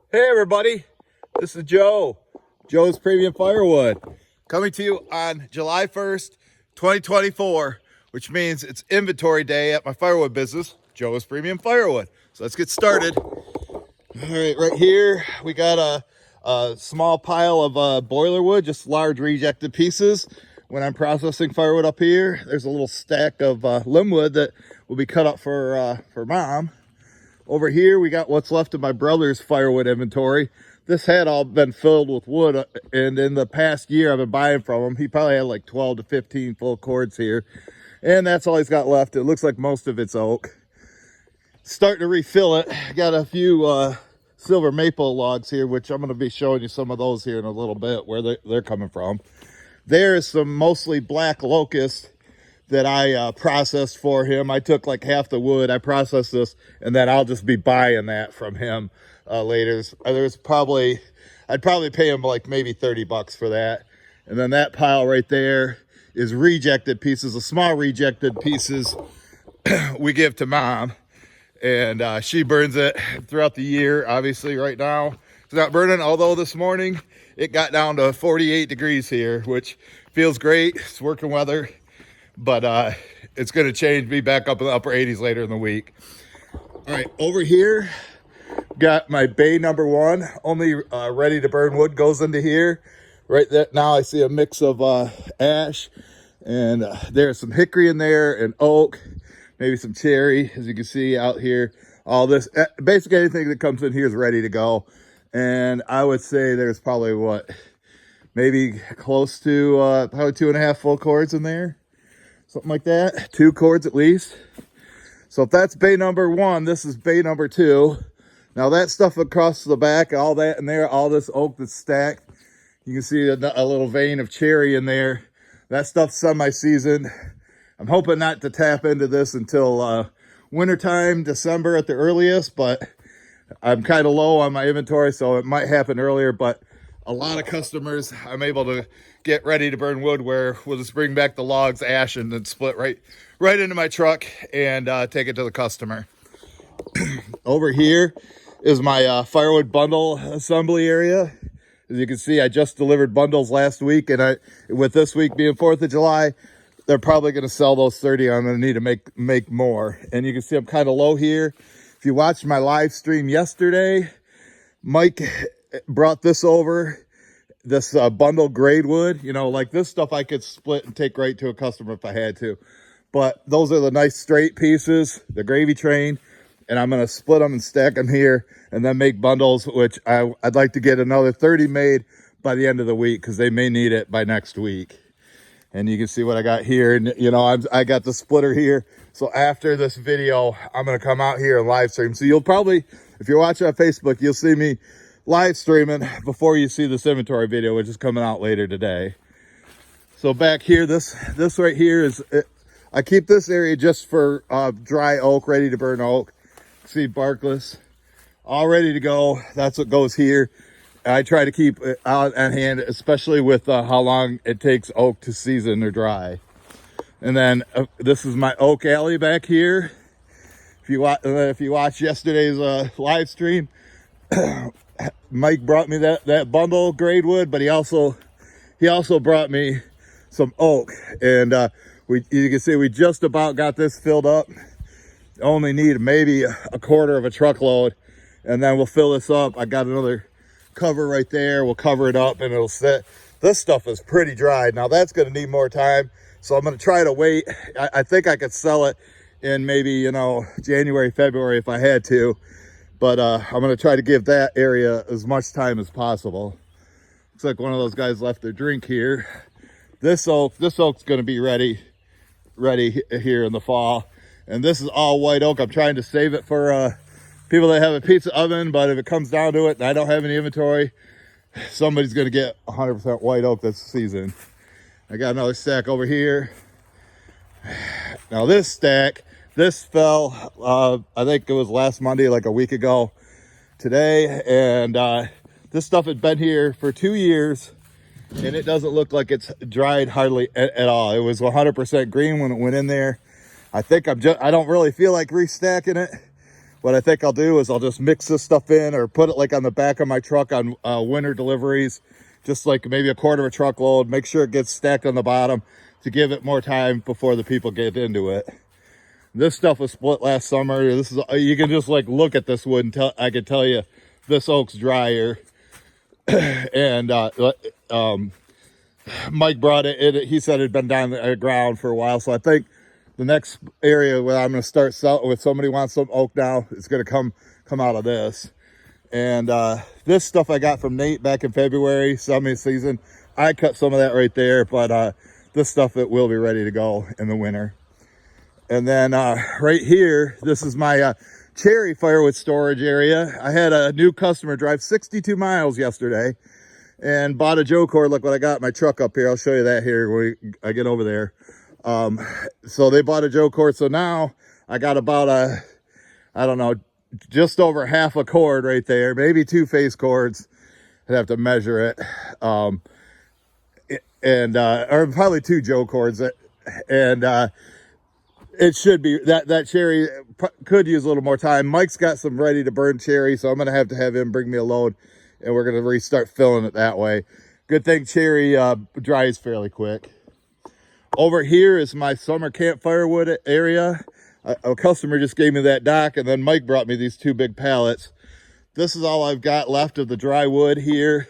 Hey everybody, this is Joe's Premium Firewood, coming to you on July 1st, 2024, which means it's inventory day at my firewood business, Joe's Premium Firewood. So let's get started. All right here we got a small pile of boiler wood, just large rejected pieces. When I'm processing firewood up here, there's a little stack of limb wood that will be cut up for Mom. Over here, we got what's left of my brother's firewood inventory. This had all been filled with wood, and in the past year, I've been buying from him. He probably had like 12 to 15 full cords here, and that's all he's got left. It looks like most of it's oak. Starting to refill it. Got a few silver maple logs here, which I'm going to be showing you some of those here in a little bit, where they're coming from. There's some mostly black locust that I processed for him. I took like half the wood, I processed this, and then I'll just be buying that from him later. I'd probably pay him like maybe 30 bucks for that. And then that pile right there is rejected pieces, the small rejected pieces we give to Mom. And she burns it throughout the year. Obviously right now it's not burning, although this morning it got down to 48 degrees here, which feels great. It's working weather. But it's going to change, be back up in the upper 80s later in the week. All right, over here, got my bay number 1. Only ready to burn wood goes into here. Right now I see a mix of ash, and there's some hickory in there, and oak, maybe some cherry, as you can see out here. All this, basically anything that comes in here is ready to go. And I would say there's probably maybe close to probably 2.5 full cords in there. Something like that, 2 cords at least. So if that's bay number 1, this is bay number 2. Now that stuff across the back, all that in there, all this oak that's stacked, you can see a little vein of cherry in there. That stuff's semi-seasoned. I'm hoping not to tap into this until wintertime, December at the earliest, but I'm kind of low on my inventory, so it might happen earlier. But a lot of customers, I'm able to get ready to burn wood where we'll just bring back the logs, ash, and then split right into my truck and take it to the customer. Over here is my firewood bundle assembly area. As you can see, I just delivered bundles last week, and with this week being 4th of July, they're probably going to sell those 30. I'm going to need to make more. And you can see I'm kind of low here. If you watched my live stream yesterday, Mike brought this over, this bundle grade wood. You know, like this stuff I could split and take right to a customer if I had to. But those are the nice straight pieces, the gravy train. And I'm going to split them and stack them here and then make bundles, which I'd like to get another 30 made by the end of the week, because they may need it by next week. And you can see what I got here. And, you know, I got the splitter here. So after this video, I'm going to come out here and live stream. So you'll probably, if you're watching on Facebook, you'll see me live streaming before you see this inventory video, which is coming out later today. So back here, this right here is, I keep this area just for dry oak, ready to burn oak. See, barkless, all ready to go. That's what goes here. I try to keep it out on hand, especially with how long it takes oak to season or dry. And then this is my oak alley back here. If you watch yesterday's live stream, Mike brought me that bundle grade wood, but he also brought me some oak. And you can see we just about got this filled up. Only need maybe a quarter of a truckload, and then we'll fill this up. I got another cover right there. We'll cover it up and it'll sit. This stuff is pretty dry. Now that's going to need more time, so I'm going to try to wait. I think I could sell it in maybe, you know, January, February if I had to, but I'm going to try to give that area as much time as possible. Looks like one of those guys left their drink here. This oak's going to be ready here in the fall. And this is all white oak. I'm trying to save it for people that have a pizza oven, but if it comes down to it and I don't have any inventory, somebody's going to get 100% white oak this season. I got another stack over here. Now this stack, this fell, I think it was last Monday, like a week ago today. And this stuff had been here for 2 years, and it doesn't look like it's dried hardly at all. It was 100% green when it went in there. I think I don't really feel like restacking it, what I think I'll do is I'll just mix this stuff in or put it like on the back of my truck on winter deliveries, just like maybe a quarter of a truckload, make sure it gets stacked on the bottom to give it more time before the people get into it. This stuff was split last summer. This is, you can just like look at this wood and tell, I can tell you this oak's drier. And Mike brought it, he said it had been down the ground for a while. So I think the next area where I'm going to start selling, if somebody wants some oak now, it's going to come out of this. And this stuff I got from Nate back in February, summer season. I cut some of that right there, but this stuff, it will be ready to go in the winter. And then right here, this is my cherry firewood storage area. I had a new customer drive 62 miles yesterday and bought a Joe cord. Look what I got in my truck up here. I'll show you that here when I get over there. So they bought a Joe cord. So now I got about I don't know, just over half a cord right there, maybe 2 face cords. I'd have to measure it. Or probably 2 Joe cords. And it should be that cherry could use a little more time. Mike's got some ready to burn cherry, so I'm going to have him bring me a load, and we're going to restart filling it that way. Good thing cherry dries fairly quick. Over here is my summer campfire wood area. A customer just gave me that dock, and then Mike brought me these 2 big pallets. This is all I've got left of the dry wood here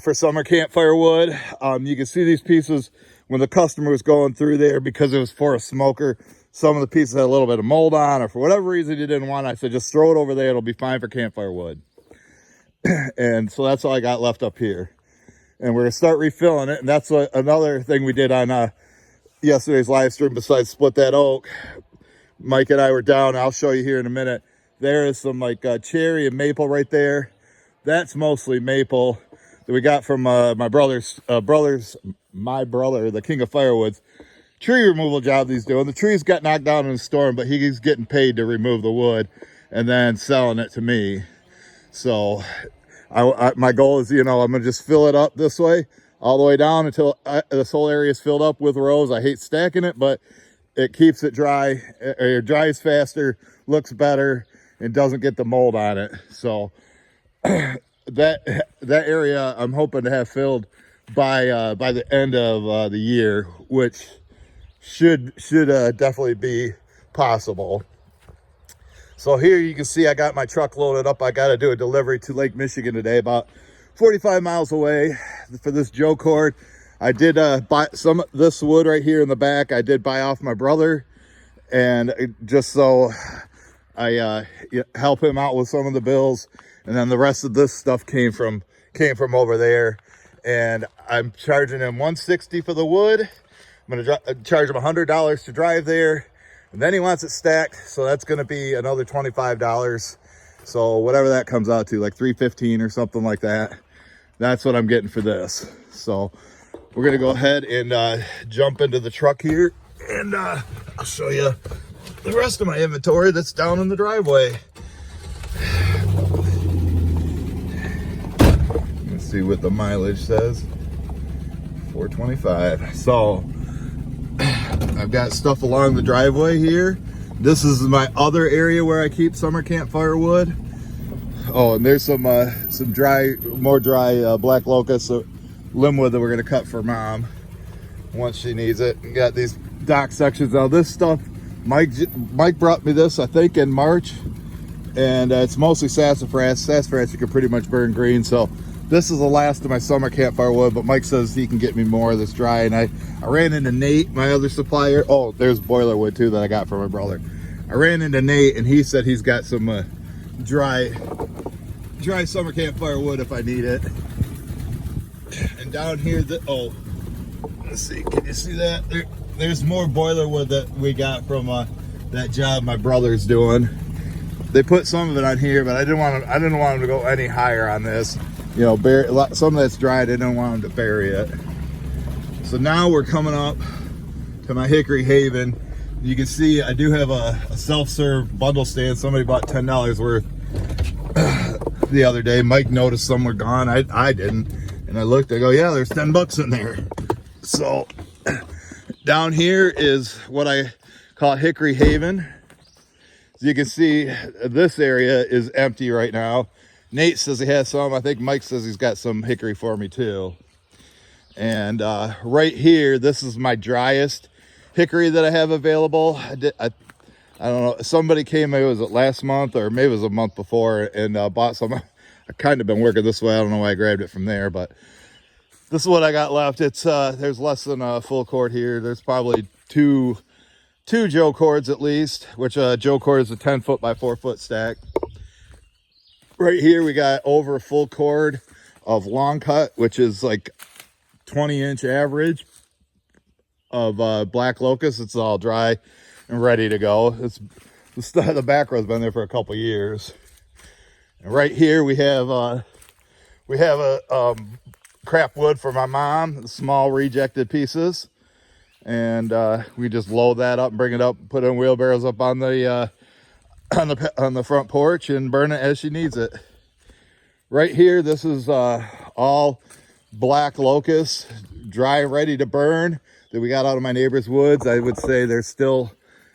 for summer campfire wood. You can see these pieces when the customer was going through there, because it was for a smoker. Some of the pieces had a little bit of mold on, or for whatever reason you didn't want it. I said, just throw it over there. It'll be fine for campfire wood. And so that's all I got left up here. And we're going to start refilling it. And that's another thing we did on yesterday's live stream, besides split that oak. Mike and I were down. I'll show you here in a minute. There is some like cherry and maple right there. That's mostly maple that we got from my brother, the king of firewoods, tree removal job he's doing. The trees got knocked down in a storm, but he's getting paid to remove the wood and then selling it to me. So my goal is, I'm going to just fill it up this way, all the way down until this whole area is filled up with rows. I hate stacking it, but it keeps it dry. It dries faster, looks better, and doesn't get the mold on it. So that area I'm hoping to have filled by the end of the year, which should definitely be possible. So here you can see I got my truck loaded up. I got to do a delivery to Lake Michigan today, about 45 miles away, for this Joe cord. I did buy some of this wood right here in the back. I did buy off my brother, and just so I help him out with some of the bills. And then the rest of this stuff came from over there. And I'm charging him $160 for the wood. I'm going to charge him $100 to drive there. And then he wants it stacked, so that's going to be another $25. So whatever that comes out to, like $315 or something like that. That's what I'm getting for this. So we're going to go ahead and jump into the truck here. And I'll show you the rest of my inventory that's down in the driveway. Let's see what the mileage says. 425. So I've got stuff along the driveway here. This is my other area where I keep summer campfire wood. Oh, and there's some more dry black locust limb wood that we're gonna cut for Mom once she needs it. We got these dock sections. Now this stuff, Mike brought me this, I think, in March, and it's mostly sassafras. Sassafras you can pretty much burn green. So this is the last of my summer campfire wood, but Mike says he can get me more of this dry. And I ran into Nate, my other supplier. Oh, there's boiler wood too that I got from my brother. I ran into Nate, and he said he's got some dry summer campfire wood if I need it. And down here, let's see, can you see that? There's more boiler wood that we got from that job my brother's doing. They put some of it on here, but I didn't want them to go any higher on this. Some of that's dry. I didn't want them to bury it. So now we're coming up to my Hickory Haven. You can see I do have a self-serve bundle stand. Somebody bought $10 worth the other day. Mike noticed some were gone. I didn't. And I looked, I go, yeah, there's $10 in there. So down here is what I call Hickory Haven. As As you can see, this area is empty right now. Nate says he has some. I think Mike says he's got some hickory for me too. And right here, this is my driest hickory that I have available. I don't know, somebody came, maybe was it last month or maybe it was a month before, and bought some. I kind of been working this way. I don't know why I grabbed it from there, but this is what I got left. It's there's less than a full cord here. There's probably two Joe cords at least, which Joe cord is a 10-foot by 4-foot stack. Right here we got over a full cord of long cut, which is like 20-inch average of black locust. It's all dry and ready to go. It's the back row's been there for a couple years. And right here we have a crap wood for my mom, small rejected pieces, and we just load that up and bring it up, put it in wheelbarrows up on the front porch and burn it as she needs it. Right here, this is all black locust, dry, ready to burn, that we got out of my neighbor's woods. I would say there's still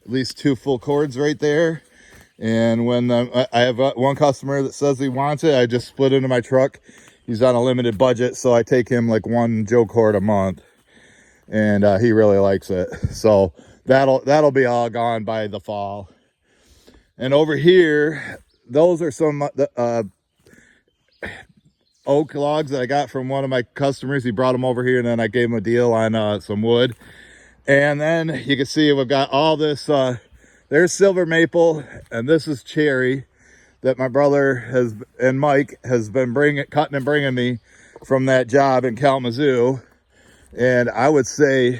at least 2 full cords right there. And when I have one customer that says he wants it, I just split into my truck. He's on a limited budget, so I take him like 1 Joe cord a month, and he really likes it. So that'll be all gone by the fall. And over here, those are some oak logs that I got from one of my customers. He brought them over here, and then I gave him a deal on some wood. And then you can see we've got all this. There's silver maple, and this is cherry that my brother and Mike has been cutting and bringing me from that job in Kalamazoo. And I would say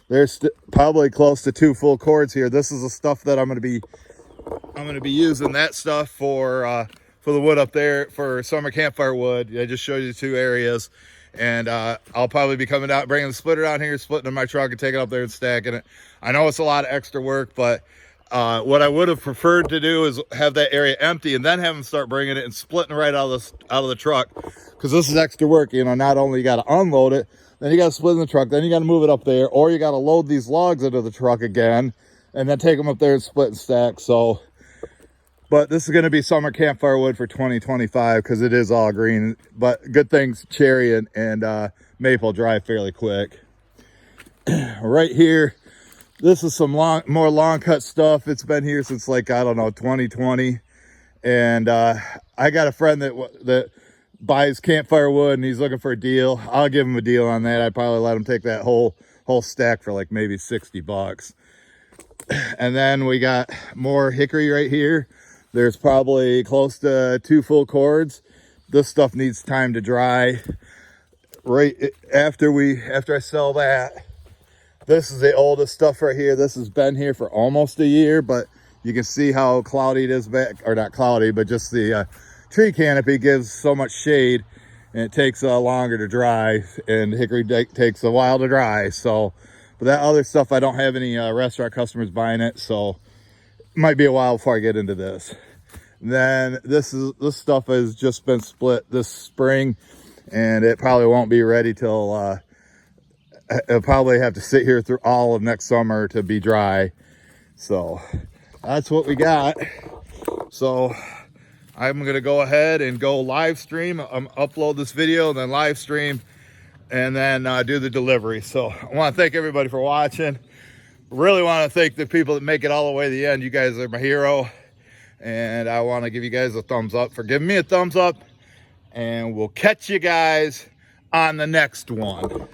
there's probably close to 2 full cords here. This is the stuff that I'm going to be using that stuff for the wood up there for summer campfire wood. I just showed you 2 areas, and I'll probably be coming out, bringing the splitter down here, splitting in my truck and taking it up there and stacking it. I know it's a lot of extra work, but what I would have preferred to do is have that area empty and then have them start bringing it and splitting right out of the truck, because this is extra work. You know, not only you got to unload it, then you got to split in the truck, then you got to move it up there, or you got to load these logs into the truck again and then take them up there and split and stack. So, but this is going to be summer campfire wood for 2025 because it is all green. But good things, cherry and maple dry fairly quick. Right here, this is some more long cut stuff. It's been here since, like, I don't know, 2020. And I got a friend that buys campfire wood, and he's looking for a deal. I'll give him a deal on that. I'd probably let him take that whole stack for like maybe $60. And then we got more hickory right here. There's probably close to 2 full cords. This stuff needs time to dry. Right after I sell that, this is the oldest stuff right here. This has been here for almost a year, but you can see how cloudy it is back, or not cloudy, but just the tree canopy gives so much shade, and it takes longer to dry, and hickory takes a while to dry. So, but that other stuff, I don't have any restaurant customers buying it, so it might be a while before I get into this. Then this stuff has just been split this spring, and it probably won't be ready till it'll probably have to sit here through all of next summer to be dry. So that's what we got. So I'm gonna go ahead and go live stream, upload this video, and then live stream, and then do the delivery. So I want to thank everybody for watching. Really want to thank the people that make it all the way to the end. You guys are my hero, and I want to give you guys a thumbs up for giving me a thumbs up, and we'll catch you guys on the next one.